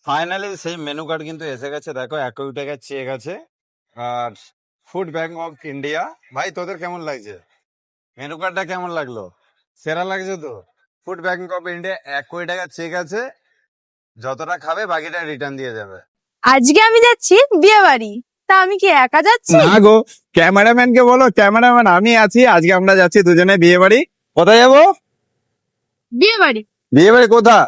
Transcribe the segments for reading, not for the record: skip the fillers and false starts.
Finally সেই menu card কিন্তু এসে গেছে, দেখো 1 টাকার চেক আছে আর ফুড ব্যাংক অফ ইন্ডিয়া। ভাই তোদের কেমন লাগছে মেনু কার্ডটা, কেমন লাগলো? সেরা লাগছে তো? ফুড ব্যাংক অফ ইন্ডিয়া 1 টাকার চেক আছে, যতটা খাবে বাকিটা রিটার্ন দিয়ে যাবে। আজকে আমি যাচ্ছি বিয়ে বাড়ি, তা আমি কি একা যাচ্ছি? না গো, ক্যামেরাম্যান কে বলো, ক্যামেরাম্যান আমি আছি। আজকে আমরা যাচ্ছি দুজনে বিয়ে বাড়ি। কোথায় যাবো? বিয়ে বাড়ি বিয়ে বাড়ি কোথা?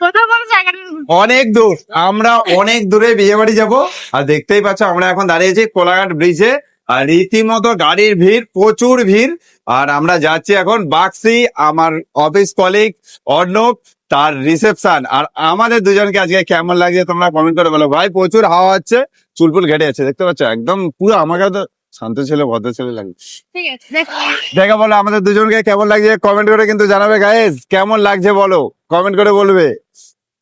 কোথাও কোনো জায়গা নেই। অনেক দূর, আমরা অনেক দূরে বিয়ে বাড়ি যাবো। আর দেখতেই পাচ্ছ আমরা এখন দাঁড়িয়েছি কোলাঘাট ব্রিজে, আর রীতিমতো গাড়ির ভিড়, প্রচুর ভিড়। আর আমরা যাচ্ছি এখন বাক্সি, আমার অফিস কলিগ অর্ণব, তার রিসেপশন। আর আমাদের দুজনকে আজকে কেমন লাগছে তোমরা কমেন্ট করে বলো। ভাই প্রচুর হাওয়া হচ্ছে, চুলপুল ঘেটে যাচ্ছে, দেখতে পাচ্ছ একদম পুরো। আমাকে তো শান্ত ছেলে ভদ্র ছেলে লাগে। ঠিক আছে, দেখো দেখা বলো আমাদের দুজনকে কেমন লাগছে কমেন্ট করে কিন্তু জানাবে গাইস। কেমন লাগছে বলো, কমেন্ট করে বলবে।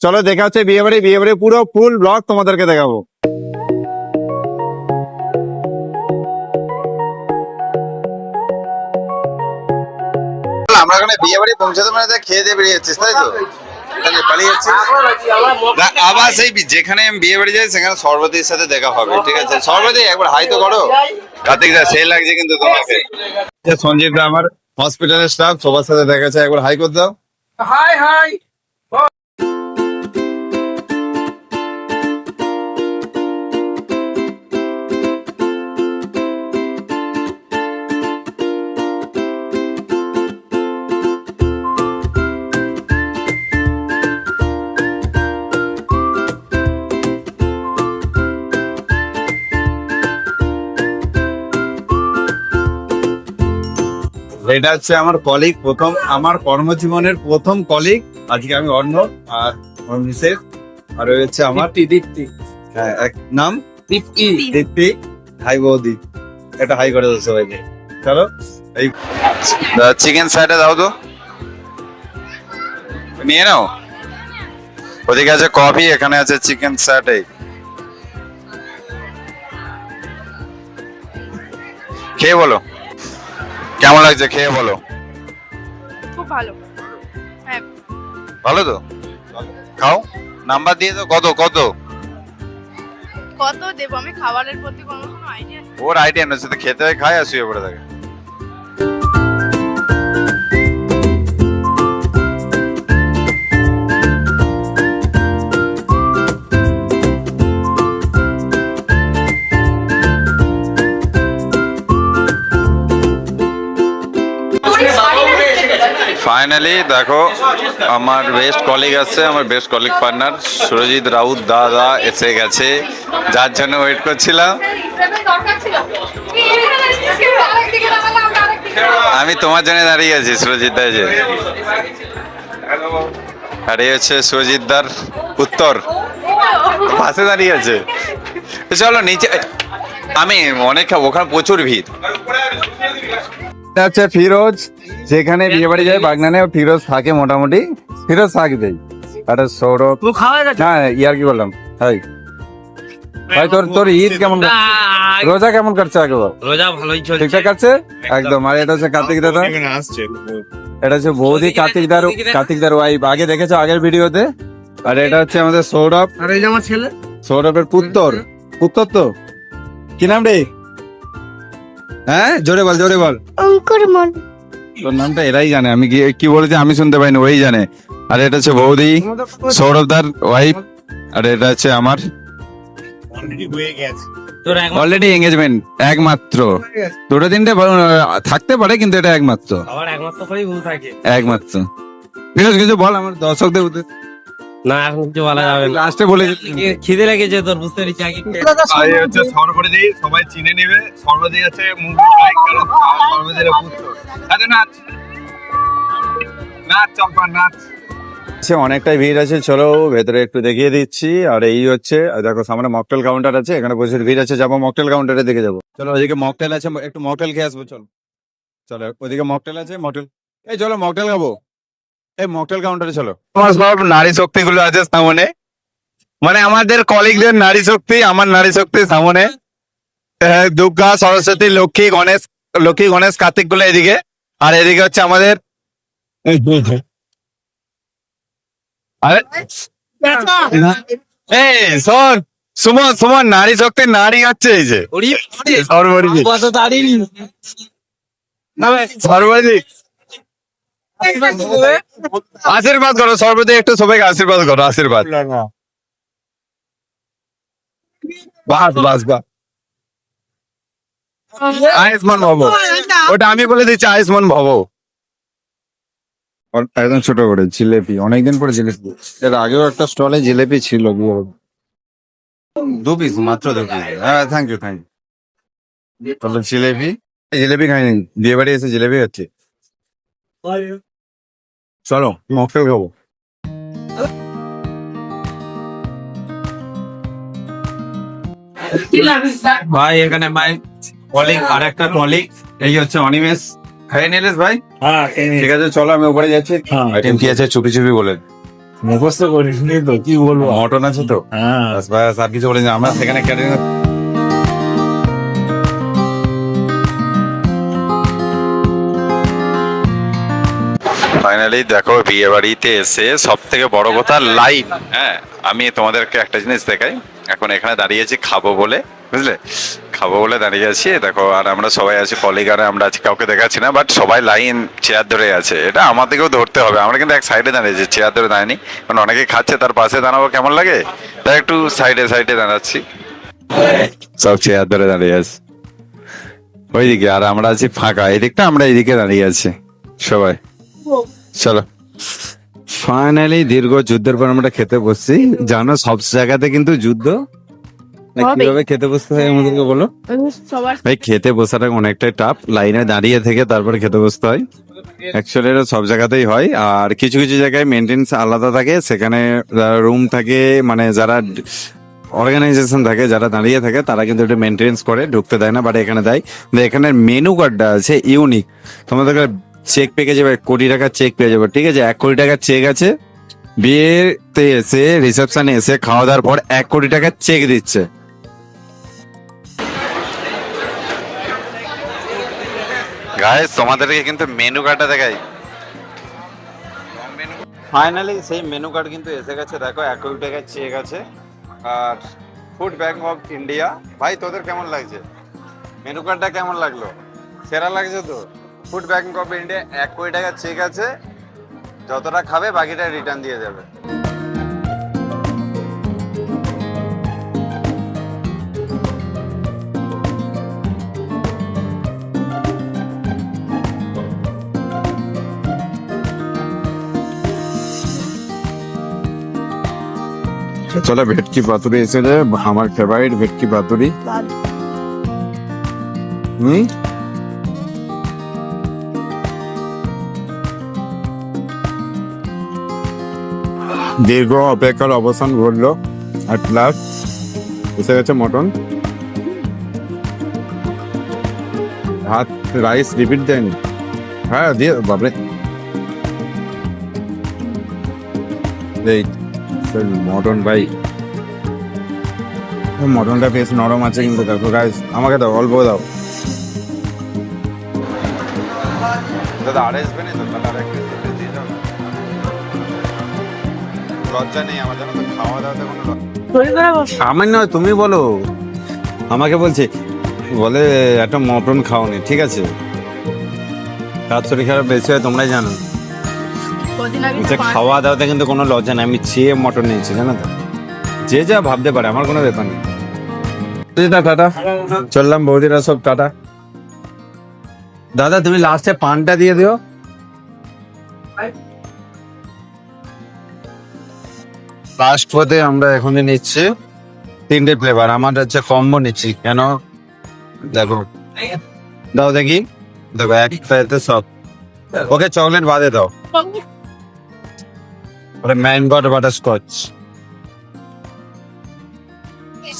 চলো দেখা হচ্ছে বিয়ে বাড়ি। বিয়ে বাড়ি পুরো ফুল ব্লগ তোমাদেরকে দেখাবো। আমরা ওখানে বিয়ে বাড়ি পৌঁছাতে মানে খেয়ে দিয়ে বেরিয়ে যাচ্ছিস তাই তো? পালিয়ে যাচ্ছিস আবার সেই যেখানে বিয়ে বাড়ি যাই সেখানে সর্বতীর সাথে দেখা হবে, ঠিক আছে? সর্বতী একবার হাই তো করো। কার্তিক দা সেই লাগছে কিন্তু তোমাকে। সঞ্জীব দা আমার হসপিটালের স্টাফ, সবার সাথে দেখা যাচ্ছে, একবার হাই করে দাও। High high. এটা হচ্ছে আমার কলিগ, প্রথম আমার কর্মজীবনের প্রথম কলিগ। আজকে আমি অর্ণব আর মিসেস, আর ওই হচ্ছে আমার দীপ্তি হ্যাঁ, এক নাম দীপ্তি দীপ্তি। হাই বৌদি, এটা হাই করে দাও সবাইকে। চলো এই চিকেন সাইডে দাও তো, নিয়ে নাও। ওদিকে আছে কফি, এখানে আছে চিকেন সাইডে। খেয়ে বলো কেমন লাগছে, খেয়ে বলো। খুব ভালো। হ্যাঁ, ভালো তো, খাও। নাম্বার দিয়ে তো, কত কত কত দেবো আমি? খাবারের প্রতি কোনো আইডিয়া নেই। ওর আইডিয়া নেই, তো খেতে হয়, খায় আর শুয়ে পড়ে থাকে। ফাইনালি দেখো আমার বেস্ট কলিগ আছে, আমার best colleague partner Surajit Raut দাদা এসে গেছে, যার জন্য ওয়েট করছিলাম। আমি তোমার জন্য দাঁড়িয়ে আছি সুরজিৎ দা, যে আর এই হচ্ছে সুরজিৎ দার উত্তর, পাশে দাঁড়িয়ে আছে। চলো নিচে, আমি অনেক ওখানে প্রচুর ভিড়। এটা হচ্ছে ফিরোজ, যেখানে বিয়ে বাড়ি যায় বাগনানে ফিরোজ থাকে, মোটামুটি ফিরোজ থাকবেই। একটা সৌরভ, হ্যাঁ ইয়ার কি বললাম। হাই ভাই, তোর তোর ঈদ কেমন, রোজা কেমন কাটছে? আগে বল। রোজা ভালোই চলছে। ঠিকঠাক কাটছে একদম। আর এটা হচ্ছে কার্তিক দাদা, এটা হচ্ছে বৌদি কার্তিক দার ওয়াইফ, আগে দেখেছো আগের ভিডিওতে। আর এটা হচ্ছে আমাদের সৌরভ, আর এই যে আমার ছেলে, সৌরভের পুত্তর। পুত্তর তো কি নাম রে? হ্যাঁ জোরে বল, জোরে বল। অঙ্কুর মন। তোর নামটা এরাই জানে, আমি কি বলেছি আমি শুনতে পাইনি, ওই জানে। আর এটা হচ্ছে বৌদি, সৌরভ দার ওয়াইফ। আর এটা হচ্ছে আমার তোর অলরেডি এঙ্গেজমেন্ট, একমাত্র। দুটো তিনটে থাকতে পারে কিন্তু এটা একমাত্র, আবার একমাত্র করেই ভুল থাকে। একমাত্র। কিছু বল আমার দর্শকদের উদ্দেশ্যে। না এখন কিছু বলা যাবে না, লাস্টে বলে খিদে লেগেছে তোর, বুঝতে পেরেছি আগে। এই হচ্ছে সর্বদি, সবাই চিনে নেবে। সর্বদি আছে সর্বদের পুত্র। আচ্ছা নাচ নাচ চম্পা নাচ। অনেকটাই ভিড় আছে, চলো ভেতরে একটু দেখিয়ে দিচ্ছি। আর এই হচ্ছে দেখো সামনে মকটেল কাউন্টার আছে, এখানে প্রচুর ভিড় আছে, যাবো মকটেল কাউন্টারে দেখে যাবো। চলো ওইদিকে মকটেল আছে, একটু মকটেল খেয়ে আসবো। চলো চলো ওইদিকে মকটেল আছে, মকটেল। এই চলো মকটেল খাবো, এই মকটেল কাউন্টারে চলো। আমার সব নারী শক্তি গুলো আছে সামনে, মানে আমাদের কলিগদের নারী শক্তি, আমার নারী শক্তি সামনে। দুর্গা, সরস্বতী, লক্ষ্মী গণেশ কার্তিক গুলো এদিকে। আর এদিকে হচ্ছে আমাদের, আরে এই শোন, সুমন সুমন নারী শক্তি নারী হচ্ছে এই যে সর্বদিক সর্বাধিক আশীর্বাদ করো, সর্বদিক একটু সবাইকে আশীর্বাদ করো, আশীর্বাদ। বাস বাস বাস, আয়ুষ্মান ভব, ওটা আমি বলে দিচ্ছি আয়ুষ্মান ভব। একদম ছোট করে জিলেপি, অনেকদিন পরে জিলেপি। এর আগেও একটা স্টলে জিলেপি ছিল, 2 পিস, মাত্র 2 পিস। হ্যাঁ, থ্যাংক ইউ থ্যাংক ইউ। তাহলে জিলেপি, জিলেপি খাইনি, বিয়ে বাড়ি এসে জিলেপি হচ্ছে। চলো মকটেল খাবো। ভাই এখানে ভাই কলিগ, আর একটা কলিগ, এই হচ্ছে অনিমেষ। খাই নিলেস ভাই? ঠিক আছে চলো, আমি উপরে যাচ্ছি। আইটেম কি আছে চুপি চুপি বলেন। মুখস্থ করিস নি তো, কি বলবো? মটন আছে তো? হ্যাঁ, বাস বাস, আর কিছু বলেন, আমরা সেখানে ক্যাটারিং। ফাইনালি দেখো, বিয়ে বাড়িতে এসে সব থেকে বড় কথা লাইন। হ্যাঁ, আমি তোমাদেরকে একটা জিনিস দেখাই। এখন এখানে দাঁড়িয়েছি খাবো বলে, বুঝলে, খাবো বলে দাঁড়িয়ে আছি দেখো। আর আমরা সবাই আছি কলিগ, আর আমরা আছি, কাউকে দেখাচ্ছি না, বাট সবাই লাইন চেয়ার ধরে আছে। এটা আমাদেরকেও ধরতে হবে, আমরা কিন্তু এক সাইডে দাঁড়িয়েছি, চেয়ার ধরে দাঁড়াইনি। কারণ অনেকে খাচ্ছে, তার পাশে দাঁড়াবো কেমন লাগে, তাই একটু সাইডে সাইডে দাঁড়াচ্ছি। সব চেয়ার ধরে দাঁড়িয়ে আছে ওইদিকে, আর আমরা আছি ফাঁকা এদিকটা, আমরা এইদিকে দাঁড়িয়ে আছি সবাই। চলো, ফাইনালি দীর্ঘ যুদ্ধের পর আমরা খেতে বসছি। জানো সব জায়গাতে কিন্তু যুদ্ধ, না হবে। কিভাবে খেতে বসতে হয় আমাদেরকে বলো। সবার ভাই খেতে বসাটা অনেকটাই টাফ, লাইনে দাঁড়িয়ে থেকে তারপরে খেতে বসতে হয়। অ্যাকচুয়ালি এটা সব জায়গাতেই হয়, আর কিছু কিছু জায়গায় মেনটেন্স আলাদা থাকে, সেখানে রুম থাকে, মানে যারা অর্গানাইজেশন থাকে, যারা দাঁড়িয়ে থাকে, তারা কিন্তু এটা মেনটেন্স করে, ঢুকতে দেয় না, বাট এখানে দেয়। এখানে মেনু কার্ডটা আছে ইউনিক, তোমাদের চেক পেয়ে যাবে, 1 কোটি টাকার চেক পেয়ে যাবে, ঠিক আছে? 1 কোটি টাকার চেক আছে। বিয়েতে এসে, রিসেপশনে এসে খাওয়া দাওয়ার পর 1 কোটি টাকার চেক দিচ্ছে। গাইস তোমাদেরকে কিন্তু মেনু কার্ডটা দেখাই। ফাইনালি সেই মেনু কার্ড কিন্তু এসে গেছে, দেখো 1 কোটি টাকার চেক আছে। আর ফুড ব্যাংক অফ ইন্ডিয়া। ভাই তোদের কেমন লাগছে মেনু কার্ডটা, কেমন লাগলো? সেরা লাগছে তো? ফুড ব্যাংক অফ ইন্ডিয়া, 1 কোটি টাকার চেক আছে, যতটা খাবে বাকিটা রিটার্ন দিয়ে যাবে। চলো ভেটকি পাতুরি এসেছে, আমার ফেভারিট ভেটকি পাতুরি। দীর্ঘ অপেক্ষার অবসান ঘটলো, অ্যাট লাস্ট এসে গেছে মটন। ভাত রাইস রিপিট দেয়নি, হ্যাঁ দিয়ে বাবরে। এই মটন ভাই, মটনটা বেশ নরম আছে কিন্তু, দেখো গাইস, আমাকে দাও, অল্প দাও দাদা। আর আসবে না তো, তাহলে আর একটা দিয়ে দাও। লজ্জা নেই আমাদের, তো খাওয়া দাওয়াতে কোনো আমার নয়, তুমি বলো, আমাকে বলছে, বলে একটা মটন খাওনি, ঠিক আছে? তার শরীর খারাপ বেশি হয় তোমরাই জানো। খাওয়া দাওয়াতে কিন্তু কোনো লজ্জা নেই, আমি চেয়ে মটন নিয়েছি, জানো তো? যে যা ভাবতে পারে, আমার কোনো ব্যাপার নেই। টাটা, চললাম বৌদিরা সব, টাটা। দাদা তুমি লাস্টে পানটা দিয়ে দিও। লাস্ট পথে আমরা এখন নিচ্ছি 3টে ফ্লেভার, আমার হচ্ছে কম্বো নিচ্ছি। কেন দেখো, দাও দেখি, দেখো একসাথে সব। ওকে চকলেট বাদে দাও, ম্যাঙ্গো বাটার স্কচ।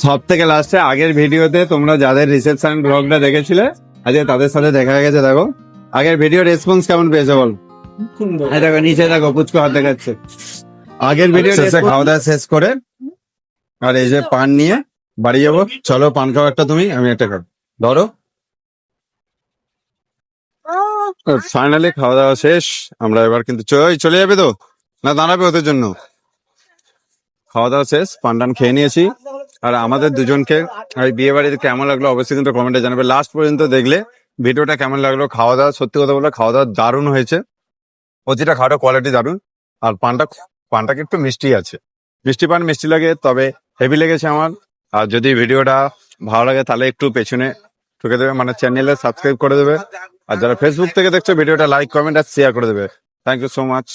সব থেকে লাস্টে আগের ভিডিওতে তোমরা যাদের রিসেপশন ব্লগটা দেখেছিলে, আজকে তাদের সাথে দেখা হয়ে গেছে। দেখো আগের ভিডিও রেসপন্স কেমন পেয়েছে বল। দেখো নিচে দেখো পুচকু হাত দেখাচ্ছে। আগের ভিডিও শেষে খাওয়া দাওয়া শেষ করে, আর এই যে পান নিয়ে বাড়ি যাবো। চলো পান খাও একটা, তুমি আমি একটা খাও, ধরো। ফাইনালি খাওয়া দাওয়া শেষ, আমরা এবার কিন্তু চলে যাবে তো, না দাঁড়াবে ওদের জন্য? খাওয়া দাওয়া শেষ, পান্ডান খেয়ে নিয়েছি। আর আমাদের দুজনকে এই বিয়ে বাড়িতে কেমন লাগলো অবশ্যই কিন্তু কমেন্টে জানাবে। লাস্ট পর্যন্ত দেখলে ভিডিওটা কেমন লাগলো। খাওয়া দাওয়া সত্যি কথা বললে খাওয়া দাওয়া দারুণ হয়েছে, প্রতিটা খাওয়াটা কোয়ালিটি দারুণ। আর পানটা একটু মিষ্টি আছে, মিষ্টি পান মিষ্টি লাগে, তবে হেভি লেগেছে আমার। আর যদি ভিডিওটা ভালো লাগে তাহলে একটু পেছনে ঠুকে দেবে, মানে চ্যানেলে সাবস্ক্রাইব করে দেবে। আর যারা ফেসবুক থেকে দেখছো ভিডিওটা লাইক কমেন্ট আর শেয়ার করে দেবে। Thank you so much.